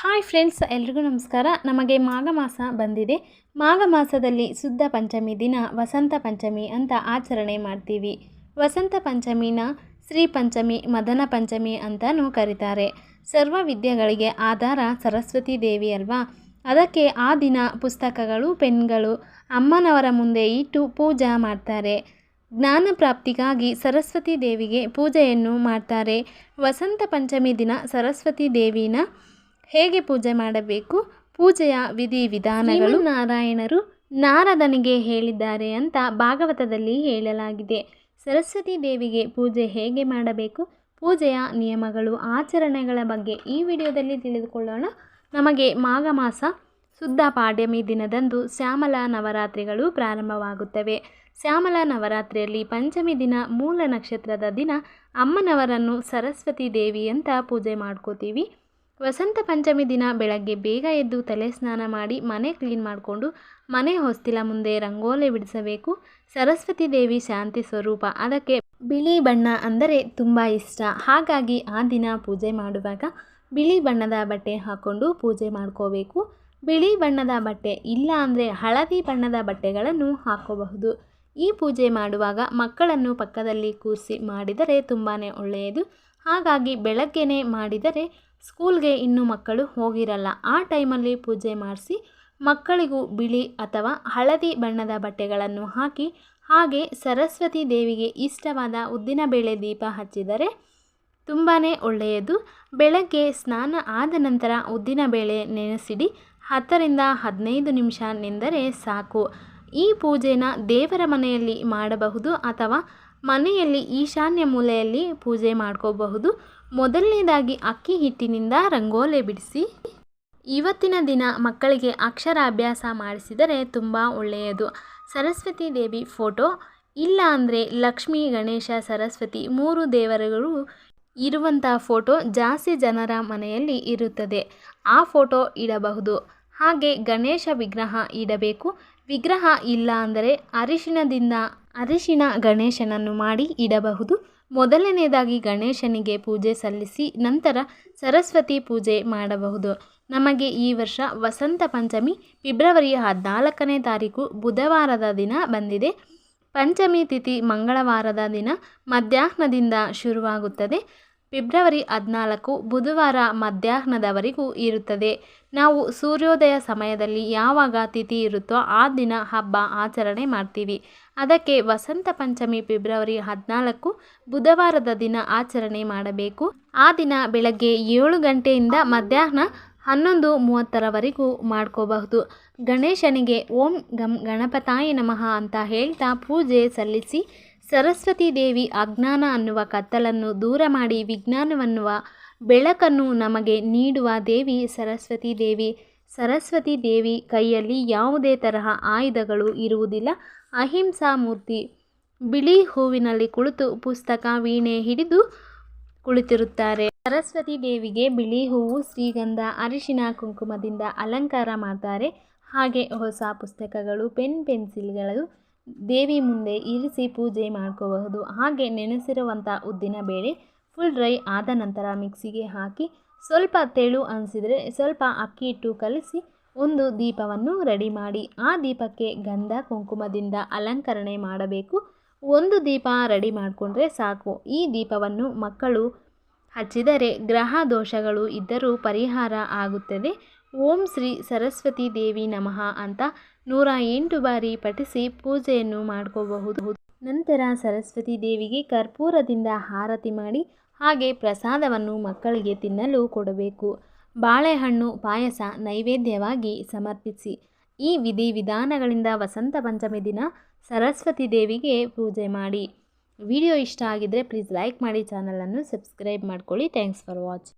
Hi friends, ಎಲ್ರಿಗೂ ನಮಸ್ಕಾರ. ನಮಗೆ ಮಾಘ ಮಾಸ ಬಂದಿದೆ. ಮಾಘ ಮಾಸದಲ್ಲಿ ಶುದ್ಧ ಪಂಚಮಿ ದಿನ ವಸಂತ ಪಂಚಮಿ ಅಂತ ಆಚರಣೆ ಮಾಡ್ತೀವಿ. ವಸಂತ ಪಂಚಮಿನ ಶ್ರೀ ಪಂಚಮಿ, ಮದನ ಪಂಚಮಿ ಅಂತಲೂ ಕರೀತಾರೆ. ಸರ್ವ ವಿದ್ಯೆಗಳಿಗೆ ಆಧಾರ ಸರಸ್ವತಿ ದೇವಿ ಅಲ್ವಾ. ಅದಕ್ಕೆ ಆ ದಿನ ಪುಸ್ತಕಗಳು, ಪೆನ್ಗಳು ಅಮ್ಮನವರ ಮುಂದೆ ಇಟ್ಟು ಪೂಜೆ ಮಾಡ್ತಾರೆ. ಜ್ಞಾನ ಪ್ರಾಪ್ತಿಗಾಗಿ ಸರಸ್ವತಿ ದೇವಿಗೆ ಪೂಜೆಯನ್ನು ಮಾಡ್ತಾರೆ. ವಸಂತ ಪಂಚಮಿ ದಿನ ಸರಸ್ವತಿ ದೇವಿನ ಹೇಗೆ ಪೂಜೆ ಮಾಡಬೇಕು, ಪೂಜೆಯ ವಿಧಿವಿಧಾನಗಳು ನಾರಾಯಣರು ನಾರದನಿಗೆ ಹೇಳಿದ್ದಾರೆ ಅಂತ ಭಾಗವತದಲ್ಲಿ ಹೇಳಲಾಗಿದೆ. ಸರಸ್ವತಿ ದೇವಿಗೆ ಪೂಜೆ ಹೇಗೆ ಮಾಡಬೇಕು, ಪೂಜೆಯ ನಿಯಮಗಳು, ಆಚರಣೆಗಳ ಬಗ್ಗೆ ಈ ವಿಡಿಯೋದಲ್ಲಿ ತಿಳಿದುಕೊಳ್ಳೋಣ. ನಮಗೆ ಮಾಘ ಮಾಸ ಶುದ್ಧ ಪಾಡ್ಯಮಿ ದಿನದಂದು ಶ್ಯಾಮಲ ನವರಾತ್ರಿಗಳು ಪ್ರಾರಂಭವಾಗುತ್ತವೆ. ಶ್ಯಾಮಲ ನವರಾತ್ರಿಯಲ್ಲಿ ಪಂಚಮಿ ದಿನ ಮೂಲ ನಕ್ಷತ್ರದ ದಿನ ಅಮ್ಮನವರನ್ನು ಸರಸ್ವತಿ ದೇವಿ ಅಂತ ಪೂಜೆ ಮಾಡ್ಕೋತೀವಿ. ವಸಂತ ಪಂಚಮಿ ದಿನ ಬೆಳಗ್ಗೆ ಬೇಗ ಎದ್ದು ತಲೆ ಸ್ನಾನ ಮಾಡಿ ಮನೆ ಕ್ಲೀನ್ ಮಾಡಿಕೊಂಡು ಮನೆ ಹೊಸ್ತಿಲ ಮುಂದೆ ರಂಗೋಲಿ ಬಿಡಿಸಬೇಕು. ಸರಸ್ವತಿ ದೇವಿ ಶಾಂತಿ ಸ್ವರೂಪ, ಅದಕ್ಕೆ ಬಿಳಿ ಬಣ್ಣ ಅಂದರೆ ತುಂಬ ಇಷ್ಟ. ಹಾಗಾಗಿ ಆ ದಿನ ಪೂಜೆ ಮಾಡುವಾಗ ಬಿಳಿ ಬಣ್ಣದ ಬಟ್ಟೆ ಹಾಕ್ಕೊಂಡು ಪೂಜೆ ಮಾಡ್ಕೋಬೇಕು. ಬಿಳಿ ಬಣ್ಣದ ಬಟ್ಟೆ ಇಲ್ಲ ಅಂದರೆ ಹಳದಿ ಬಣ್ಣದ ಬಟ್ಟೆಗಳನ್ನು ಹಾಕೋಬಹುದು. ಈ ಪೂಜೆ ಮಾಡುವಾಗ ಮಕ್ಕಳನ್ನು ಪಕ್ಕದಲ್ಲಿ ಕೂರಿಸಿ ಮಾಡಿದರೆ ತುಂಬಾ ಒಳ್ಳೆಯದು. ಹಾಗಾಗಿ ಬೆಳಗ್ಗೆನೇ ಮಾಡಿದರೆ ಸ್ಕೂಲ್ಗೆ ಇನ್ನೂ ಮಕ್ಕಳು ಹೋಗಿರಲ್ಲ. ಆ ಟೈಮಲ್ಲಿ ಪೂಜೆ ಮಾಡಿಸಿ ಮಕ್ಕಳಿಗೂ ಬಿಳಿ ಅಥವಾ ಹಳದಿ ಬಣ್ಣದ ಬಟ್ಟೆಗಳನ್ನು ಹಾಕಿ, ಹಾಗೆ ಸರಸ್ವತಿ ದೇವಿಗೆ ಇಷ್ಟವಾದ ಉದ್ದಿನಬೇಳೆ ದೀಪ ಹಚ್ಚಿದರೆ ತುಂಬಾ ಒಳ್ಳೆಯದು. ಬೆಳಗ್ಗೆ ಸ್ನಾನ ಆದ ನಂತರ ಉದ್ದಿನಬೇಳೆ ನೆನೆಸಿಡಿ. 10ರಿಂದ 15 ನಿಮಿಷ ನೆಂದರೆ ಸಾಕು. ಈ ಪೂಜೆನ ದೇವರ ಮನೆಯಲ್ಲಿ ಮಾಡಬಹುದು ಅಥವಾ ಮನೆಯಲ್ಲಿ ಈಶಾನ್ಯ ಮೂಲೆಯಲ್ಲಿ ಪೂಜೆ ಮಾಡ್ಕೋಬಹುದು. ಮೊದಲನೇದಾಗಿ ಅಕ್ಕಿ ಹಿಟ್ಟಿನಿಂದ ರಂಗೋಲಿ ಬಿಡಿಸಿ ಇವತ್ತಿನ ದಿನ ಮಕ್ಕಳಿಗೆ ಅಕ್ಷರ ಅಭ್ಯಾಸ ಮಾಡಿಸಿದರೆ ತುಂಬ ಒಳ್ಳೆಯದು. ಸರಸ್ವತಿ ದೇವಿ ಫೋಟೋ ಇಲ್ಲ ಅಂದರೆ ಲಕ್ಷ್ಮೀ, ಗಣೇಶ, ಸರಸ್ವತಿ 3 ದೇವರುಗಳು ಇರುವಂಥ ಫೋಟೋ ಜಾಸ್ತಿ ಜನರ ಮನೆಯಲ್ಲಿ ಇರುತ್ತದೆ. ಆ ಫೋಟೋ ಇಡಬಹುದು. ಹಾಗೆ ಗಣೇಶ ವಿಗ್ರಹ ಇಡಬೇಕು. ವಿಗ್ರಹ ಇಲ್ಲ ಅಂದರೆ ಅರಿಶಿಣ ಗಣೇಶನನ್ನು ಮಾಡಿ ಇಡಬಹುದು. ಮೊದಲನೇದಾಗಿ ಗಣೇಶನಿಗೆ ಪೂಜೆ ಸಲ್ಲಿಸಿ ನಂತರ ಸರಸ್ವತಿ ಪೂಜೆ ಮಾಡಬಹುದು. ನಮಗೆ ಈ ವರ್ಷ ವಸಂತ ಪಂಚಮಿ ಫೆಬ್ರವರಿ 14ನೇ ತಾರೀಕು ಬುಧವಾರದ ದಿನ ಬಂದಿದೆ. ಪಂಚಮಿ ತಿಥಿ ಮಂಗಳವಾರದ ದಿನ ಮಧ್ಯಾಹ್ನದಿಂದ ಶುರುವಾಗುತ್ತದೆ. ಫೆಬ್ರವರಿ 14 ಬುಧವಾರ ಮಧ್ಯಾಹ್ನದವರೆಗೂ ಇರುತ್ತದೆ. ನಾವು ಸೂರ್ಯೋದಯ ಸಮಯದಲ್ಲಿ ಯಾವಾಗ ತಿಥಿ ಇರುತ್ತೋ ಆ ದಿನ ಹಬ್ಬ ಆಚರಣೆ ಮಾಡ್ತೀವಿ. ಅದಕ್ಕೆ ವಸಂತ ಪಂಚಮಿ ಫೆಬ್ರವರಿ 14 ಬುಧವಾರದ ದಿನ ಆಚರಣೆ ಮಾಡಬೇಕು. ಆ ದಿನ ಬೆಳಗ್ಗೆ 7 ಗಂಟೆಯಿಂದ ಮಧ್ಯಾಹ್ನ 11:30ರವರೆಗೂ ಮಾಡ್ಕೋಬಹುದು. ಗಣೇಶನಿಗೆ ಓಂ ಗಂ ಗಣಪತಾಯ ನಮಃ ಅಂತ ಹೇಳ್ತಾ ಪೂಜೆ ಸಲ್ಲಿಸಿ ಸರಸ್ವತಿ ದೇವಿ ಅಜ್ಞಾನ ಅನ್ನುವ ಕತ್ತಲನ್ನು ದೂರ ಮಾಡಿ ವಿಜ್ಞಾನವನ್ನುವ ಬೆಳಕನ್ನು ನಮಗೆ ನೀಡುವ ದೇವಿ ಸರಸ್ವತಿ ದೇವಿ. ಸರಸ್ವತಿ ದೇವಿ ಕೈಯಲ್ಲಿ ಯಾವುದೇ ತರಹ ಆಯುಧಗಳು ಇರುವುದಿಲ್ಲ. ಅಹಿಂಸಾ ಮೂರ್ತಿ. ಬಿಳಿ ಹೂವಿನಲ್ಲಿ ಕುಳಿತು ಪುಸ್ತಕ, ವೀಣೆ ಹಿಡಿದು ಕುಳಿತಿರುತ್ತಾರೆ. ಸರಸ್ವತಿ ದೇವಿಗೆ ಬಿಳಿ ಹೂವು, ಶ್ರೀಗಂಧ, ಅರಿಶಿನ, ಕುಂಕುಮದಿಂದ ಅಲಂಕಾರ ಮಾಡ್ತಾರೆ. ಹಾಗೆ ಹೊಸ ಪುಸ್ತಕಗಳು, ಪೆನ್ಸಿಲ್ಗಳು ದೇವಿ ಮುಂದೆ ಇರಿಸಿ ಪೂಜೆ ಮಾಡ್ಕೋಬಹುದು. ಹಾಗೆ ನೆನೆಸಿರುವಂಥ ಉದ್ದಿನ ಬೇಳೆ ಫುಲ್ ಡ್ರೈ ಆದ ನಂತರ ಮಿಕ್ಸಿಗೆ ಹಾಕಿ ಸ್ವಲ್ಪ ತೆಳು ಅನಿಸಿದರೆ ಸ್ವಲ್ಪ ಅಕ್ಕಿ ಹಿಟ್ಟು ಕಲಸಿ ಒಂದು ದೀಪವನ್ನು ರೆಡಿ ಮಾಡಿ ಆ ದೀಪಕ್ಕೆ ಗಂಧ ಕುಂಕುಮದಿಂದ ಅಲಂಕರಣೆ ಮಾಡಬೇಕು. ಒಂದು ದೀಪ ರೆಡಿ ಮಾಡಿಕೊಂಡ್ರೆ ಸಾಕು. ಈ ದೀಪವನ್ನು ಮಕ್ಕಳು ಹಚ್ಚಿದರೆ ಗ್ರಹ ದೋಷಗಳು ಇದ್ದರೂ ಪರಿಹಾರ ಆಗುತ್ತದೆ. ಓಂ ಶ್ರೀ ಸರಸ್ವತಿ ದೇವಿ ನಮಃ ಅಂತ 108 ಬಾರಿ ಪಠಿಸಿ ಪೂಜೆಯನ್ನು ಮಾಡ್ಕೋಬಹುದು. ನಂತರ ಸರಸ್ವತಿ ದೇವಿಗೆ ಕರ್ಪೂರದಿಂದ ಆರತಿ ಮಾಡಿ ಹಾಗೆ ಪ್ರಸಾದವನ್ನು ಮಕ್ಕಳಿಗೆ ತಿನ್ನಲು ಕೊಡಬೇಕು. ಬಾಳೆಹಣ್ಣು, ಪಾಯಸ ನೈವೇದ್ಯವಾಗಿ ಸಮರ್ಪಿಸಿ. ಈ ವಿಧಿವಿಧಾನಗಳಿಂದ ವಸಂತ ಪಂಚಮಿ ದಿನ ಸರಸ್ವತಿ ದೇವಿಗೆ ಪೂಜೆ ಮಾಡಿ. ವಿಡಿಯೋ ಇಷ್ಟ ಆಗಿದ್ದರೆ ಪ್ಲೀಸ್ ಲೈಕ್ ಮಾಡಿ, ಚಾನಲನ್ನು ಸಬ್ಸ್ಕ್ರೈಬ್ ಮಾಡ್ಕೊಳ್ಳಿ. Thanks for watching.